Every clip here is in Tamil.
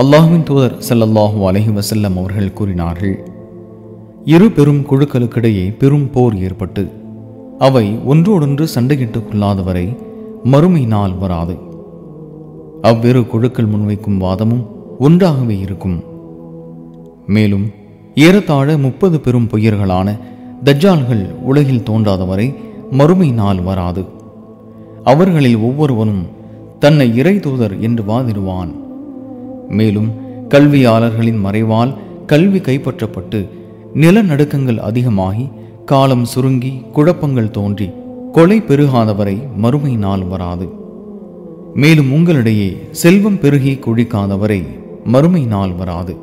அல்லாஹ்வின் தூதர் ஸல்லல்லாஹு அலைஹி வஸல்லம் அவர்கள் கூறினார்கள், இரு பெரும் குழுக்களுக்கிடையே பெரும் போர் ஏற்பட்டு அவை ஒன்றோடொன்று சண்டையிட்டுக் கொள்ளாதவரை மறுமை நாள் வராது. அவ்விரு குழுக்கள் முன்வைக்கும் வாதமும் ஒன்றாகவே இருக்கும். மேலும் ஏறத்தாழ 30 பெரும் பொய்யர்களான தஜ்ஜால்கள் உலகில் தோன்றாதவரை மறுமை நாள் வராது. அவர்களில் ஒவ்வொருவனும் தன்னை இறை தூதர் என்று வாதிடுவான். மேலும் கல்வியாளர்களின் மறைவால் கல்வி கைப்பற்றப்பட்டு நிலநடுக்கங்கள் அதிகமாகி காலம் சுருங்கி குழப்பங்கள் தோன்றி கொலை பெருகாதவரை மறுமை நாள் வராது. மேலும் உங்களிடையே செல்வம் பெருகி குழிக்காதவரை மறுமை நாள் வராது.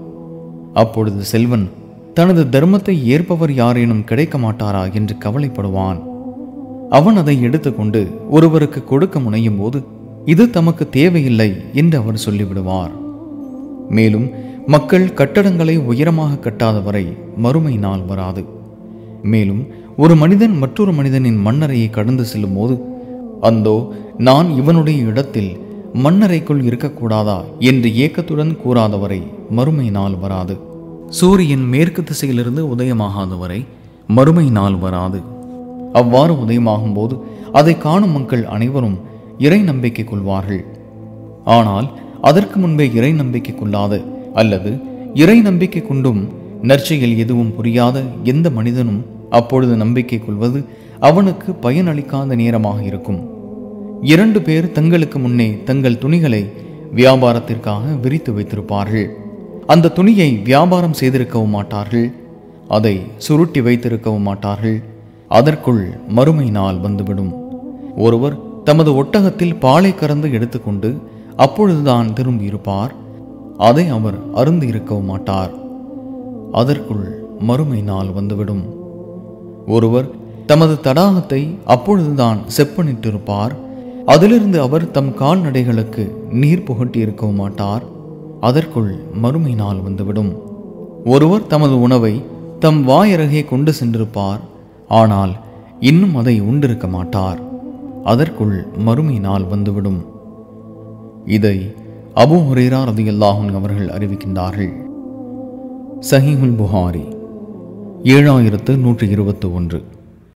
அப்பொழுது செல்வன் தனது தர்மத்தை ஏற்பவர் யாரேனும் கிடைக்க மாட்டாரா என்று கவலைப்படுவான். அவன் அதை எடுத்துக்கொண்டு ஒருவருக்கு கொடுக்க முனையும் போது இது தமக்கு தேவையில்லை என்று அவர் சொல்லிவிடுவார். மேலும் மக்கள் கட்டடங்களை உயரமாக கட்டாதவரை மறுமை நாள் வராது. மேலும் ஒரு மனிதன் மற்றொரு மனிதனின் மண்ணறையை கடந்து செல்லும் போது, அந்தோ நான் இவனுடைய இடத்தில் மண்ணறைக்குள் இருக்கக்கூடாதா என்று ஏக்கத்துடன் கூறாதவரை மறுமை நாள் வராது. சூரியன் மேற்கு திசையிலிருந்து உதயமாகாதவரை மறுமை நாள் வராது. அவ்வாறு உதயமாகும் போது அதை காணும் மக்கள் அனைவரும் இறை நம்பிக்கை கொள்வார்கள். ஆனால் அதற்கு முன்பே இறை நம்பிக்கை கொள்ளாத அல்லது இறை நம்பிக்கை கொண்டும் நற்செயல் எதுவும் புரியாத எந்த மனிதனும் அப்பொழுது நம்பிக்கை கொள்வது அவனுக்கு பயனளிக்காத நேரமாக இருக்கும். 2 பேர் தங்களுக்கு முன்னே தங்கள் துணிகளை வியாபாரத்திற்காக விரித்து வைத்திருப்பார்கள். அந்த துணியை வியாபாரம் செய்திருக்கவும் மாட்டார்கள், அதை சுருட்டி வைத்திருக்கவும் மாட்டார்கள். அதற்குள் மறுமை நாள் வந்துவிடும். ஒருவர் தமது ஒட்டகத்தில் பாலை கறந்து எடுத்துக்கொண்டு அப்பொழுதுதான் திரும்பியிருப்பார். அதை அவர் அருந்து இருக்கவும் மாட்டார். அதற்குள் மறுமை நாள் வந்துவிடும். ஒருவர் தமது தடாகத்தை அப்பொழுதுதான் செப்பனிட்டிருப்பார். அதிலிருந்து அவர் தம் கால்நடைகளுக்கு நீர் புகட்டி இருக்கவும் மாட்டார். அதற்குள் மறுமை நாள் வந்துவிடும். ஒருவர் தமது உணவை தம் வாயருகே கொண்டு சென்றிருப்பார். ஆனால் இன்னும் அதை உண்டிருக்க மாட்டார். அதற்குள் மறுமை நாள் வந்துவிடும். இதை அபூ ஹுரைரா ரலியல்லாஹு அன்ஹு அவர்கள் அறிவிக்கின்றார்கள். சஹீஹுல் புகாரி 7121.